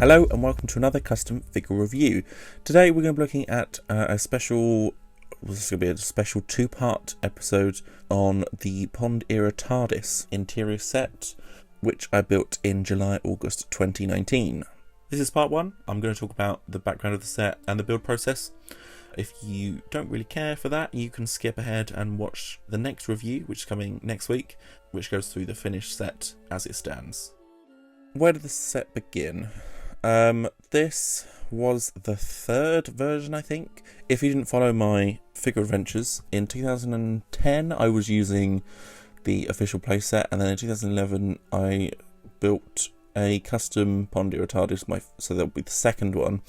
Hello and welcome to another custom figure review. Today we're going to be looking at this is going to be a special two-part episode on the Pond era TARDIS interior set, which I built in July-August 2019. This is part one. I'm going to talk about the background of the set and the build process. If you don't really care for that, you can skip ahead and watch the next review, which is coming next week, which goes through the finished set as it stands. Where did the set begin? This was the third version, I think. If you didn't follow my figure adventures, in 2010 I was using the official playset, and then in 2011 I built a custom Pond era TARDIS, so that'll be the second one,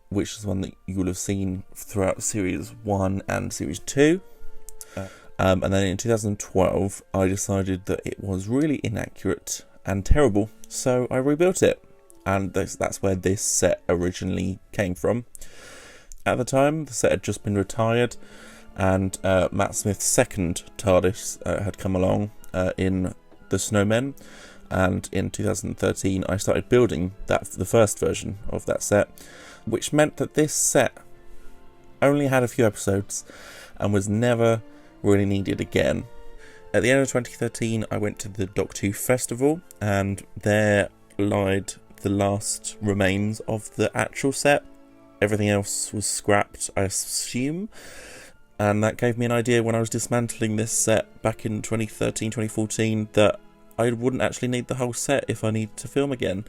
which is one that you will have seen throughout Series 1 and Series 2. And then in 2012 I decided that it was really inaccurate and terrible, so I rebuilt it. And that's where this set originally came from. At the time, the set had just been retired, and Matt Smith's second TARDIS had come along in The Snowmen, and in 2013 I started building the first version of that set, which meant that this set only had a few episodes and was never really needed again. At the end of 2013 I went to the DWTODWFA festival, and there lied the last remains of the actual set. Everything else was scrapped, I assume, and that gave me an idea when I was dismantling this set back in 2013-2014 that I wouldn't actually need the whole set if I needed to film again.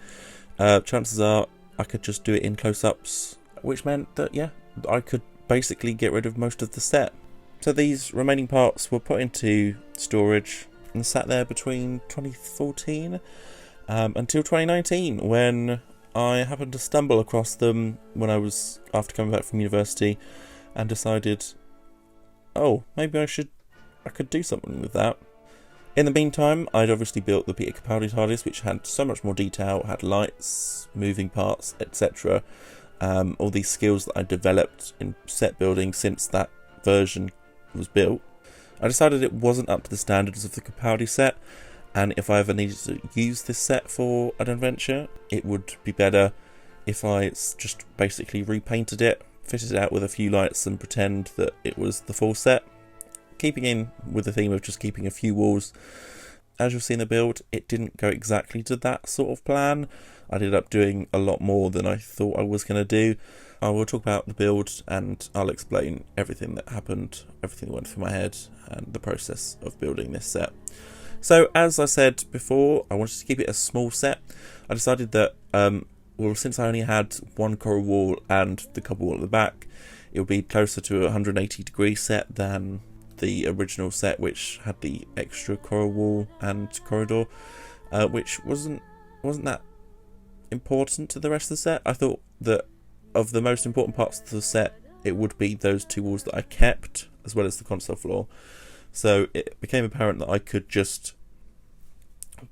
Chances are I could just do it in close-ups, which meant that, yeah, I could basically get rid of most of the set. So these remaining parts were put into storage and sat there between 2014 until 2019, when I happened to stumble across them when I was after coming back from university, and decided, oh, maybe I could do something with that. In the meantime, I'd obviously built the Capaldi TARDIS, which had so much more detail, had lights, moving parts, etc. All these skills that I developed in set building since that version was built. I decided it wasn't up to the standards of the Capaldi set, and if I ever needed to use this set for an adventure, it would be better if I just basically repainted it, fitted it out with a few lights, and pretend that it was the full set, keeping in with the theme of just keeping a few walls. As you'll see in the build, it didn't go exactly to that sort of plan. I ended up doing a lot more than I thought I was going to do. I will talk about the build, and I'll explain everything that happened, everything that went through my head, and the process of building this set. So, as I said before, I wanted to keep it a small set. I decided that, since I only had one coral wall and the copper wall at the back, it would be closer to a 180-degree set than the original set, which had the extra coral wall and corridor, which wasn't that important to the rest of the set. I thought that of the most important parts of the set, it would be those two walls that I kept, as well as the console floor. So it became apparent that I could just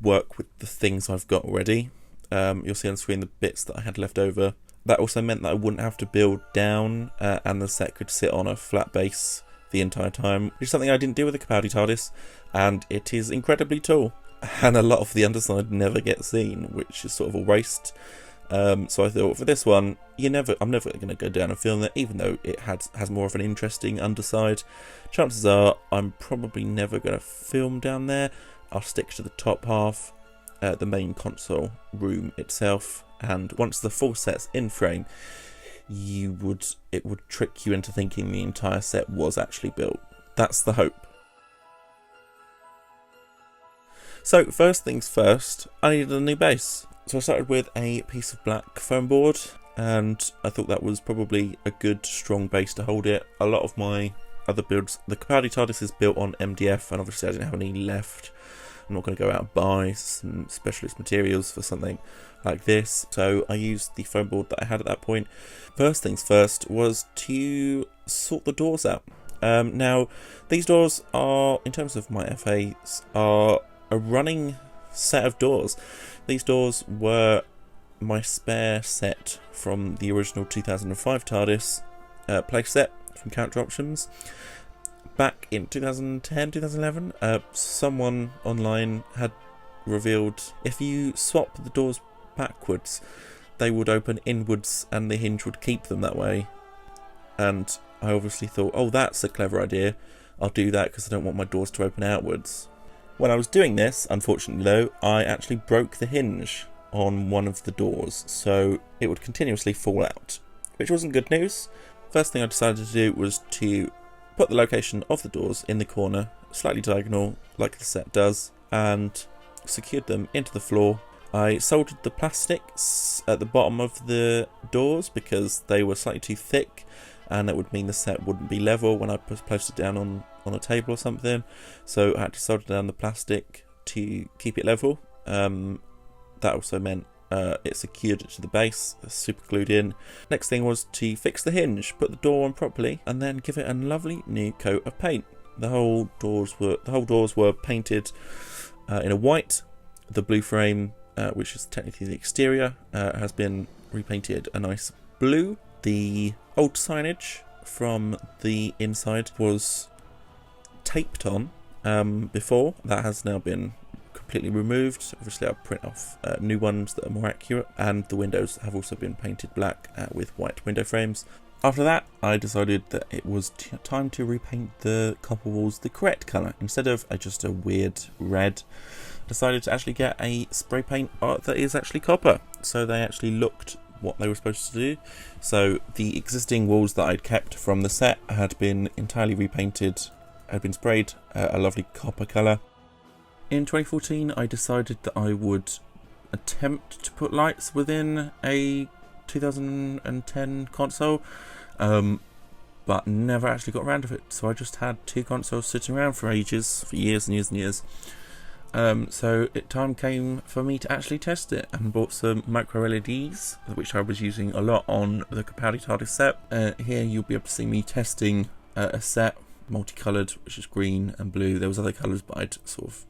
work with the things I've got already. You'll see on screen the bits that I had left over. That also meant that I wouldn't have to build down, and the set could sit on a flat base the entire time, which is something I didn't do with the Capaldi TARDIS, and it is incredibly tall. And a lot of the underside never gets seen, which is sort of a waste. So I thought, for this one, I'm never going to go down and film it, even though it has more of an interesting underside. Chances are I'm probably never going to film down there. I'll stick to the top half, the main console room itself, and once the full set's in frame, it would trick you into thinking the entire set was actually built. That's the hope. So first things first, I needed a new base. So I started with a piece of black foam board, and I thought that was probably a good, strong base to hold it. A lot of my other builds, the Capaldi TARDIS is built on MDF, and obviously I didn't have any left. I'm not going to go out and buy some specialist materials for something like this, so I used the foam board that I had at that point. First things first was to sort the doors out. Now, these doors are, in terms of my FAs, are a running set of doors. These doors were my spare set from the original 2005 TARDIS playset from Counter Options. Back in 2010, 2011, someone online had revealed if you swap the doors backwards, they would open inwards and the hinge would keep them that way. And I obviously thought, oh, that's a clever idea. I'll do that because I don't want my doors to open outwards. When I was doing this, unfortunately though, I actually broke the hinge on one of the doors, so it would continuously fall out, which wasn't good news. First thing I decided to do was to put the location of the doors in the corner, slightly diagonal, like the set does, and secured them into the floor. I soldered the plastics at the bottom of the doors because they were slightly too thick, and that would mean the set wouldn't be level when I placed it down on a table or something. So I had to solder down the plastic to keep it level. That also meant it secured it to the base, super glued in. Next thing was to fix the hinge, put the door on properly, and then give it a lovely new coat of paint. The whole doors were painted in a white. The blue frame, which is technically the exterior, has been repainted a nice blue. The old signage from the inside was taped on before. That has now been completely removed. Obviously I'll print off new ones that are more accurate, and the windows have also been painted black with white window frames. After that, I decided that it was time to repaint the copper walls the correct colour. Instead of just a weird red, I decided to actually get a spray paint that is actually copper, so they actually looked what they were supposed to do. So the existing walls that I'd kept from the set had been entirely repainted, had been sprayed a lovely copper colour. In 2014, I decided that I would attempt to put lights within a 2010 console, but never actually got around to it. So I just had two consoles sitting around for ages, for years and years and years. So time came for me to actually test it, and bought some micro LEDs, which I was using a lot on the Capaldi TARDIS set. Here you'll be able to see me testing a set, multicoloured, which is green and blue. There was other colours, but I'd sort of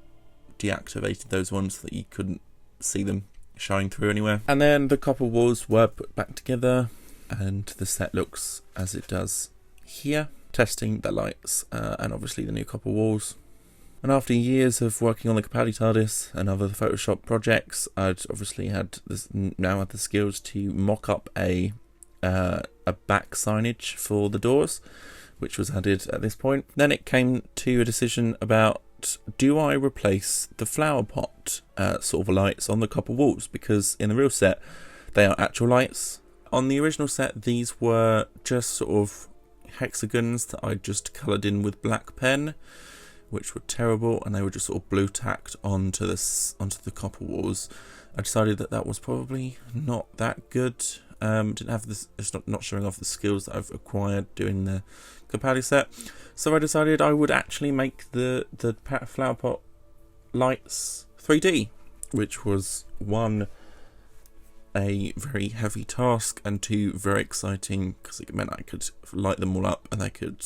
deactivated those ones so that you couldn't see them showing through anywhere. And then the copper walls were put back together, and the set looks as it does here. Testing the lights and obviously the new copper walls. And after years of working on the Capaldi TARDIS and other Photoshop projects, I'd obviously now had the skills to mock up a back signage for the doors, which was added at this point. Then it came to a decision about, do I replace the flower pot sort of lights on the copper walls? Because in the real set, they are actual lights. On the original set, these were just sort of hexagons that I just coloured in with black pen, which were terrible, and they were just sort of blue tacked onto the copper walls. I decided that was probably not that good. Didn't have this. It's not showing off the skills that I've acquired doing the Capaldi set. So I decided I would actually make the flower pot lights 3D, which was one, a very heavy task, and two, very exciting because it meant I could light them all up and they could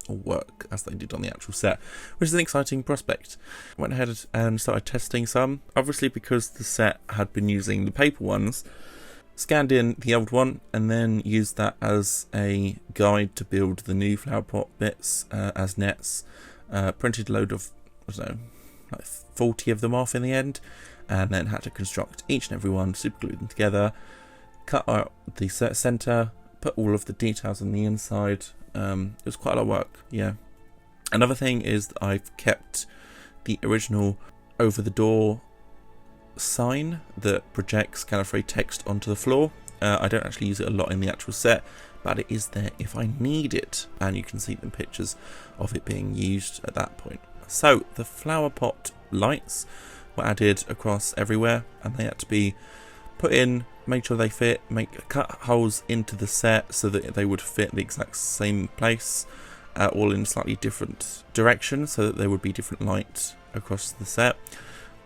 work as they did on the actual set, which is an exciting prospect. Went ahead and started testing some. Obviously, because the set had been using the paper ones, scanned in the old one and then used that as a guide to build the new flower pot bits as nets. Printed a load of, I don't know, like 40 of them off in the end, and then had to construct each and every one, super glue them together, cut out the centre, put all of the details on the inside. It was quite a lot of work, yeah. Another thing is that I've kept the original over the door sign that projects Gallifrey text onto the floor. I don't actually use it a lot in the actual set, but it is there if I need it, and you can see the pictures of it being used at that point. So the flower pot lights were added across everywhere, and they had to be put in, made sure they fit, cut holes into the set so that they would fit the exact same place, all in slightly different directions, so that there would be different light across the set.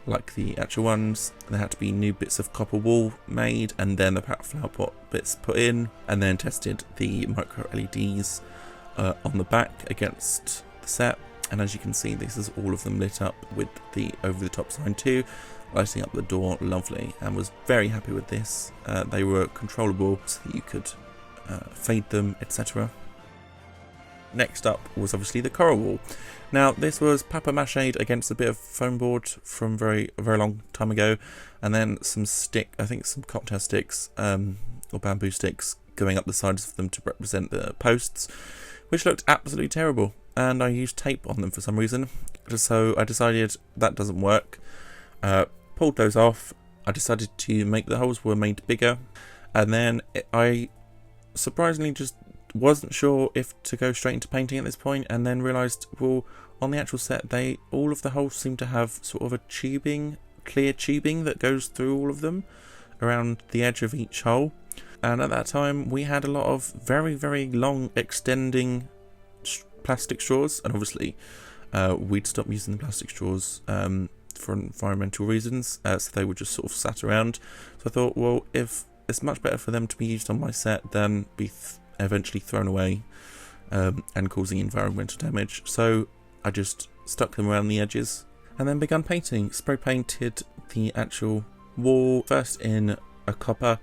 Like the actual ones, there had to be new bits of copper wool made, and then the flower pot bits put in, and then tested the micro LEDs on the back against the set. And as you can see, this is all of them lit up with the over-the-top sign too, lighting up the door lovely, and was very happy with this. They were controllable so that you could fade them, etc. Next up was obviously the coral wall. Now this was papier-mâchéd against a bit of foam board from a very long time ago, and then some some cocktail sticks or bamboo sticks going up the sides of them to represent the posts, which looked absolutely terrible. And I used tape on them for some reason, so I decided that doesn't work. Pulled those off. I decided to make the holes were made bigger, and then I surprisingly just wasn't sure if to go straight into painting at this point, and then realised, well, on the actual set, all of the holes seem to have sort of a clear tubing that goes through all of them around the edge of each hole. And at that time, we had a lot of very, very long extending plastic straws, and obviously we'd stopped using the plastic straws for environmental reasons, so they were just sort of sat around. So I thought, well, if it's much better for them to be used on my set than be eventually thrown away and causing environmental damage, so I just stuck them around the edges and then began painting. Spray painted the actual wall first in a copper,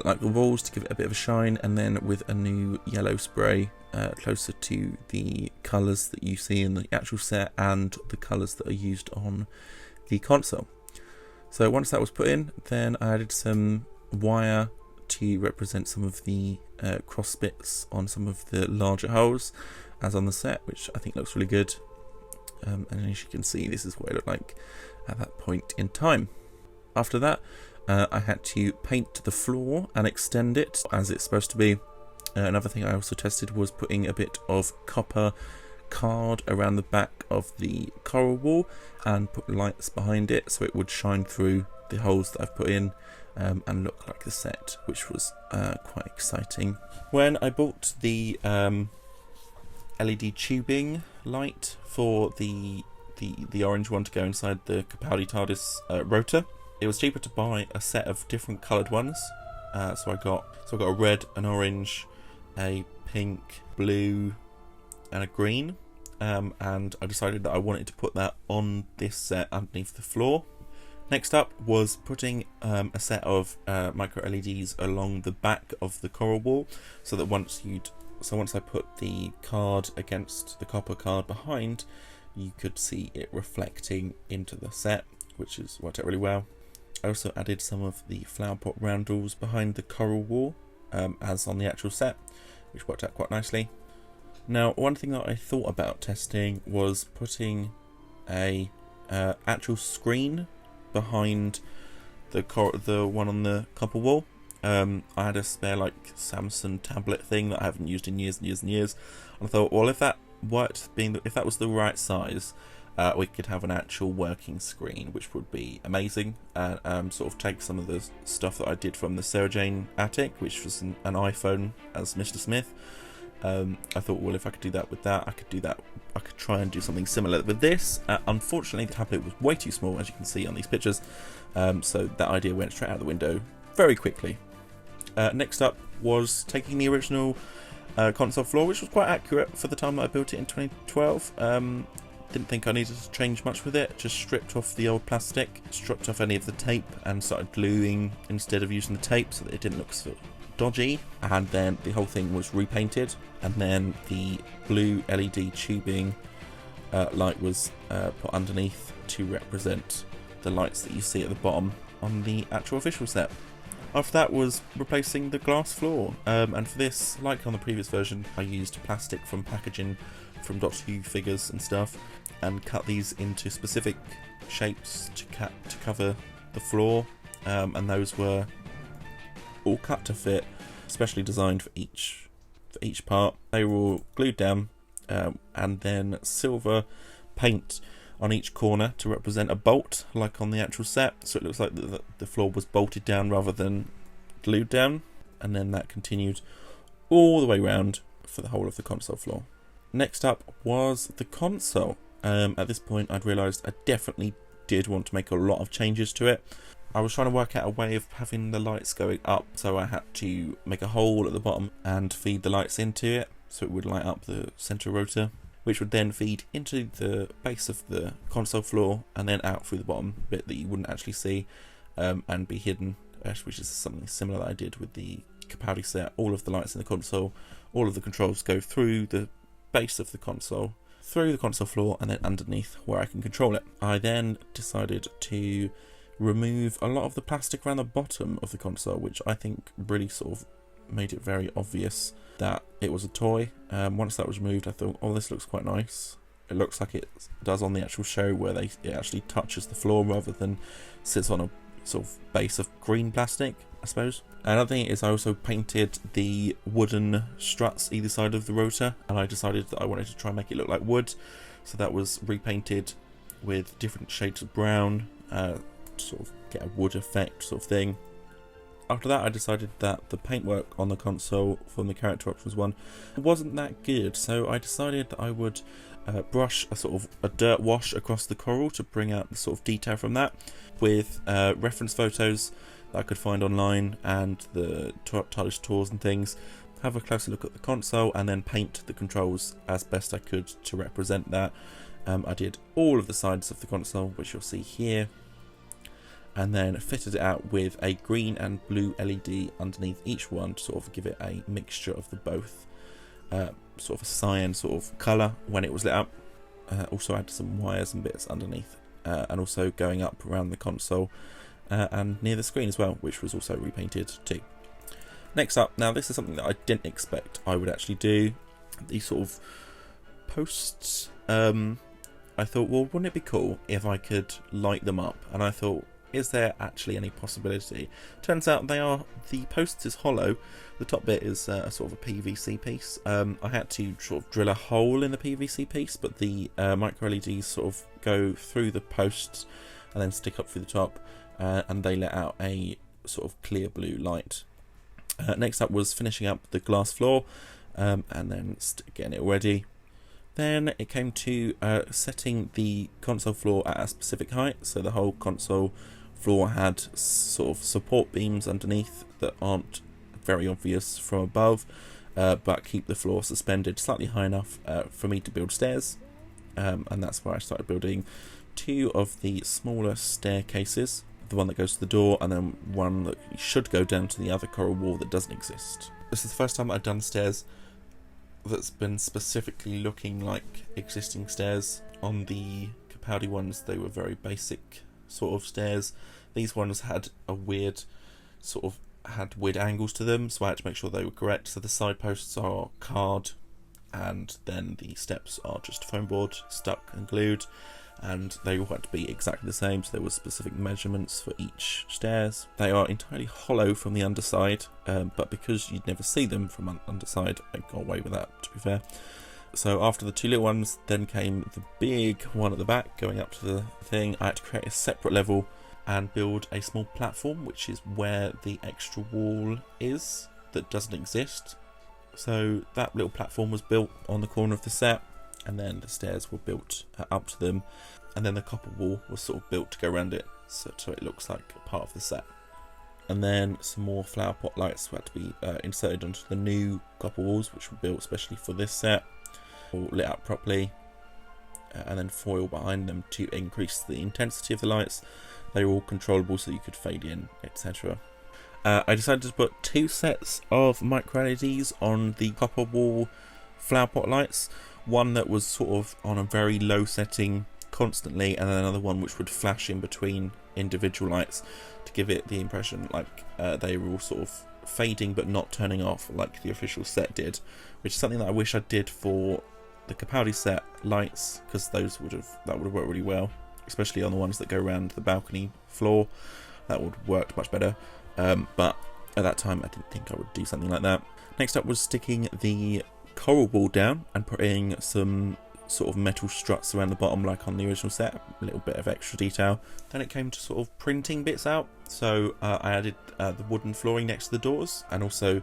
like the walls, to give it a bit of a shine, and then with a new yellow spray closer to the colours that you see in the actual set and the colours that are used on the console. So once that was put in, then I added some wire to represent some of the cross bits on some of the larger holes as on the set, which I think looks really good. And as you can see, this is what it looked like at that point in time. After that, I had to paint the floor and extend it as it's supposed to be. Another thing I also tested was putting a bit of copper card around the back of the coral wall and put lights behind it so it would shine through the holes that I've put in and look like the set, which was quite exciting. When I bought the LED tubing light for the orange one to go inside the Capaldi TARDIS rotor, it was cheaper to buy a set of different coloured ones. So I got a red, an orange, a pink, blue, and a green. And I decided that I wanted to put that on this set underneath the floor. Next up was putting a set of micro LEDs along the back of the coral wall, so that once I put the card against the copper card behind, you could see it reflecting into the set, which has worked out really well. I also added some of the flower pot roundels behind the coral wall, as on the actual set, which worked out quite nicely. Now, one thing that I thought about testing was putting a actual screen behind the one on the copper wall. I had a spare like Samsung tablet thing that I haven't used in years and years and years, and I thought, well, if that worked, if that was the right size, we could have an actual working screen, which would be amazing, and sort of take some of the stuff that I did from the Sarah Jane attic, which was an iPhone as Mr. Smith. I thought, well, if I could do that with that, I could try and do something similar with this. Unfortunately, the tablet was way too small, as you can see on these pictures, so that idea went straight out the window very quickly. Next up was taking the original console floor, which was quite accurate for the time that I built it in 2012. Didn't think I needed to change much with it. Just stripped off the old plastic, stripped off any of the tape, and started gluing instead of using the tape so that it didn't look so dodgy. And then the whole thing was repainted, and then the blue LED tubing light was put underneath to represent the lights that you see at the bottom on the actual official set. After that was replacing the glass floor, and for this, like on the previous version, I used plastic from packaging from Doctor Who figures and stuff, and cut these into specific shapes to cover the floor, and those were all cut to fit, specially designed for each part. They were all glued down, and then silver paint on each corner to represent a bolt, like on the actual set, so it looks like the floor was bolted down rather than glued down, and then that continued all the way around for the whole of the console floor. Next up was the console. At this point I'd realised I definitely did want to make a lot of changes to it. I was trying to work out a way of having the lights going up, so I had to make a hole at the bottom and feed the lights into it, so it would light up the centre rotor, which would then feed into the base of the console floor and then out through the bottom bit that you wouldn't actually see, and be hidden, which is something similar that I did with the Capaldi set. All of the lights in the console, all of the controls go through the base of the console, through the console floor, and then underneath where I can control it. I then decided to remove a lot of the plastic around the bottom of the console, which I think really sort of made it very obvious that it was a toy. Once that was removed, I thought, oh, this looks quite nice. It looks like it does on the actual show, where it actually touches the floor rather than sits on a sort of base of green plastic, I suppose. Another thing is I also painted the wooden struts either side of the rotor, and I decided that I wanted to try and make it look like wood, so that was repainted with different shades of brown, sort of get a wood effect sort of thing. After that, I decided that the paintwork on the console from the character options one wasn't that good, so I decided that I would brush a sort of a dirt wash across the coral to bring out the sort of detail from that, with reference photos that I could find online and the TARDIS tours and things. Have a closer look at the console and then paint the controls as best I could to represent that. I did all of the sides of the console, which you'll see here, and then fitted it out with a green and blue LED underneath each one to sort of give it a mixture of the both, sort of a cyan sort of colour when it was lit up. Also added some wires and bits underneath, and also going up around the console and near the screen as well, which was also repainted too. Next up, now this is something that I didn't expect I would actually do, these sort of posts. I thought, well, wouldn't it be cool if I could light them up? And I thought, is there actually any possibility? Turns out the post is hollow. The top bit is a sort of a PVC piece. I had to sort of drill a hole in the PVC piece, but the micro LEDs sort of go through the posts and then stick up through the top, and they let out a sort of clear blue light. Next up was finishing up the glass floor, and then getting it ready. Then it came to setting the console floor at a specific height, so the whole console floor had sort of support beams underneath that aren't very obvious from above, but keep the floor suspended slightly high enough for me to build stairs, and that's where I started building two of the smaller staircases, the one that goes to the door and then one that should go down to the other coral wall that doesn't exist. This is the first time I've done stairs that's been specifically looking like existing stairs. On the Capaldi ones, they were very basic sort of stairs. These ones had a weird angles to them, so I had to make sure they were correct. So the side posts are carved, and then the steps are just foam board stuck and glued, and they all had to be exactly the same, so there were specific measurements for each stairs. They are entirely hollow from the underside, but because you'd never see them from underside, I got away with that, to be fair. So after the two little ones, then came the big one at the back going up to the thing. I had to create a separate level and build a small platform, which is where the extra wall is that doesn't exist. So that little platform was built on the corner of the set, and then the stairs were built up to them, and then the copper wall was sort of built to go around it, so it looks like a part of the set. And then some more flower pot lights had to be inserted onto the new copper walls, which were built especially for this set, all lit up properly, and then foil behind them to increase the intensity of the lights. They were all controllable, so you could fade in, etc. I decided to put two sets of micro LEDs on the copper wall flower pot lights. One that was sort of on a very low setting constantly, and then another one which would flash in between individual lights to give it the impression like they were all sort of fading but not turning off like the official set did, which is something that I wish I did for the Capaldi set lights, because that would have worked really well, especially on the ones that go around the balcony floor. That would have worked much better, but at that time I didn't think I would do something like that. Next up was sticking the coral wall down and putting some sort of metal struts around the bottom like on the original set, a little bit of extra detail. Then it came to sort of printing bits out, so I added the wooden flooring next to the doors, and also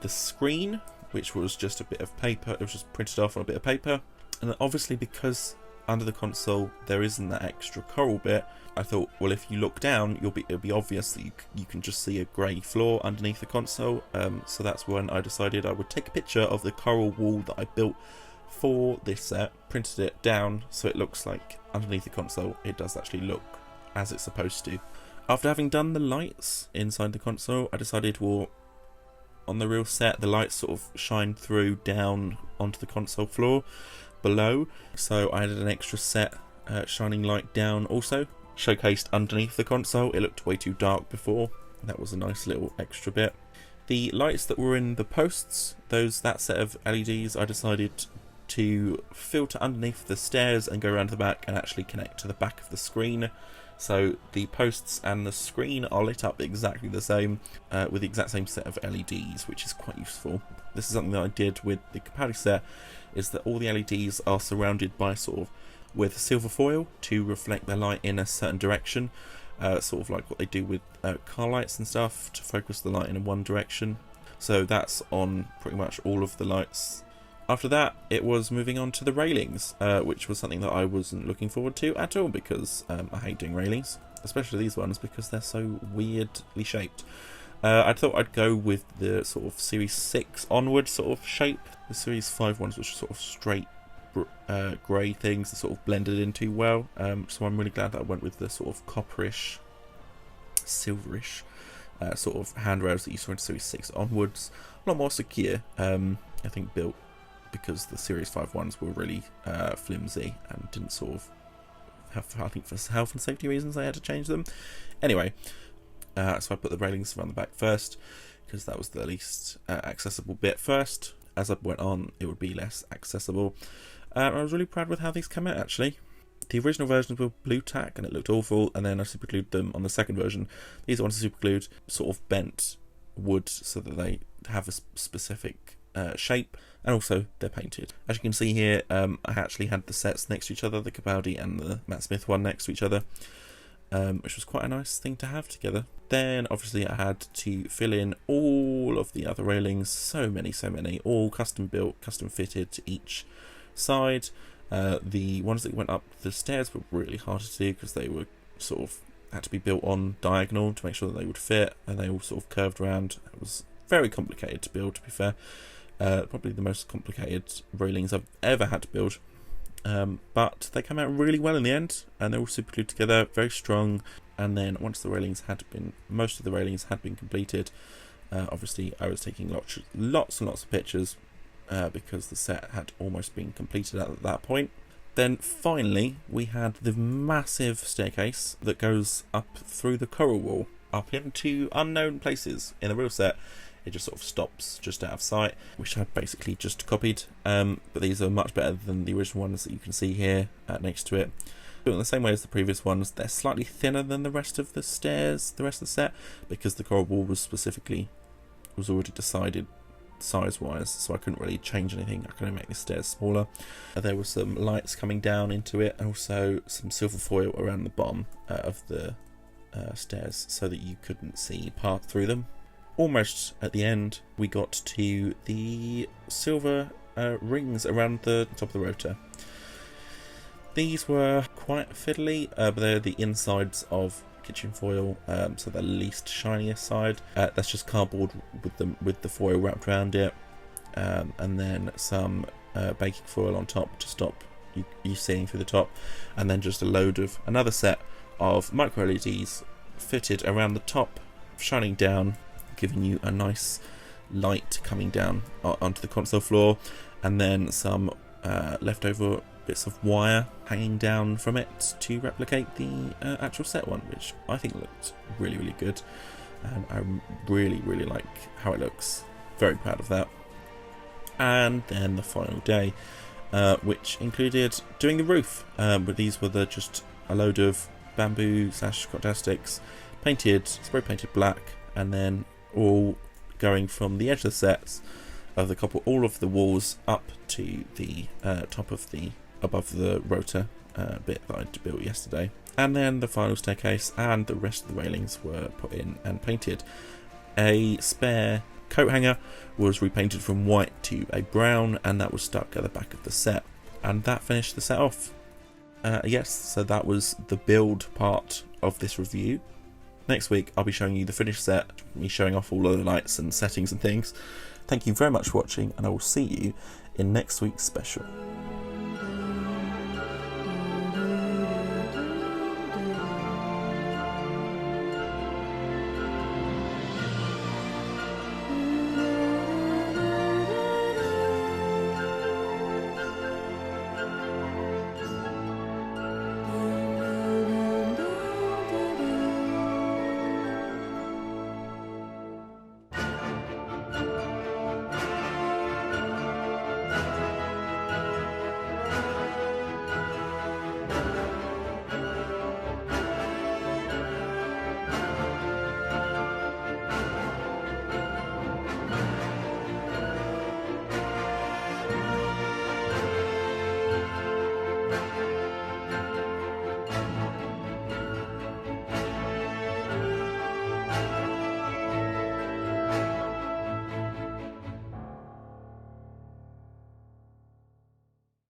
the screen, which was just a bit of paper. It was just printed off on a bit of paper. And obviously, because under the console there isn't that extra coral bit, I thought, well, if you look down, it'll be obvious that you can just see a grey floor underneath the console. So that's when I decided I would take a picture of the coral wall that I built for this set, printed it down so it looks like underneath the console it does actually look as it's supposed to. After having done the lights inside the console, I decided, well, on the real set, the lights sort of shine through down onto the console floor below, so I added an extra set shining light down also, showcased underneath the console. It looked way too dark before. That was a nice little extra bit. The lights that were in the posts, that set of LEDs, I decided to filter underneath the stairs and go around to the back and actually connect to the back of the screen. So the posts and the screen are lit up exactly the same, with the exact same set of LEDs, which is quite useful. This is something that I did with the Capaldi set, is that all the LEDs are surrounded by with silver foil to reflect their light in a certain direction, sort of like what they do with car lights and stuff, to focus the light in one direction. So that's on pretty much all of the lights. After that, it was moving on to the railings, which was something that I wasn't looking forward to at all, because I hate doing railings, especially these ones, because they're so weirdly shaped. I thought I'd go with the sort of Series 6 onward sort of shape. The Series 5 ones, which are sort of straight grey things that sort of blended in too well. So I'm really glad that I went with the sort of copperish, silverish sort of handrails that you saw in Series 6 onwards. A lot more secure, I think, built because the Series 5 ones were really flimsy and didn't sort of have, I think for health and safety reasons, I had to change them. Anyway, so I put the railings around the back first, because that was the least accessible bit first. As I went on, it would be less accessible. I was really proud with how these came out, actually. The original versions were blue tack and it looked awful, and then I superglued them on the second version. These ones are superglued, sort of bent wood, so that they have a specific shape, and also they're painted. As you can see here, I actually had the sets next to each other, the Capaldi and the Matt Smith one next to each other, which was quite a nice thing to have together. Then obviously I had to fill in all of the other railings, so many, all custom built, custom fitted to each side. The ones that went up the stairs were really hard to do, because they were sort of had to be built on diagonal to make sure that they would fit, and they all sort of curved around. It was very complicated to build, to be fair. Probably the most complicated railings I've ever had to build, but they came out really well in the end, and they're all super glued together, very strong. And then once the railings most of the railings had been completed, obviously I was taking lots and lots of pictures, because the set had almost been completed at that point. Then finally we had the massive staircase that goes up through the coral wall, up into unknown places. In the real set, it just sort of stops just out of sight, which I basically just copied, but these are much better than the original ones that you can see here next to it. Built in the same way as the previous ones, they're slightly thinner than the rest of the stairs, the rest of the set, because the coral wall was already decided size-wise, so I couldn't really change anything. I could only make the stairs smaller. There were some lights coming down into it, and also some silver foil around the bottom of the stairs, so that you couldn't see part through them. Almost at the end, we got to the silver rings around the top of the rotor. These were quite fiddly, but they're the insides of kitchen foil, so the least shiniest side. That's just cardboard with the foil wrapped around it, and then some baking foil on top to stop you seeing through the top, and then just another set of micro LEDs fitted around the top, shining down, giving you a nice light coming down onto the console floor, and then some leftover bits of wire hanging down from it to replicate the actual set one, which I think looked really good, and I really like how it looks. Very proud of that. And then the final day, which included doing the roof, but these were just a load of bamboo / crocodile sticks spray painted black, and then all going from the edge of the sets of the couple, all of the walls up to the top of the above the rotor bit that I built yesterday. And then the final staircase and the rest of the railings were put in and painted. A spare coat hanger was repainted from white to a brown, and that was stuck at the back of the set, and that finished the set off. Yes, so that was the build part of this review. Next week I'll be showing you the finished set, me showing off all of the lights and settings and things. Thank you very much for watching, and I will see you in next week's special.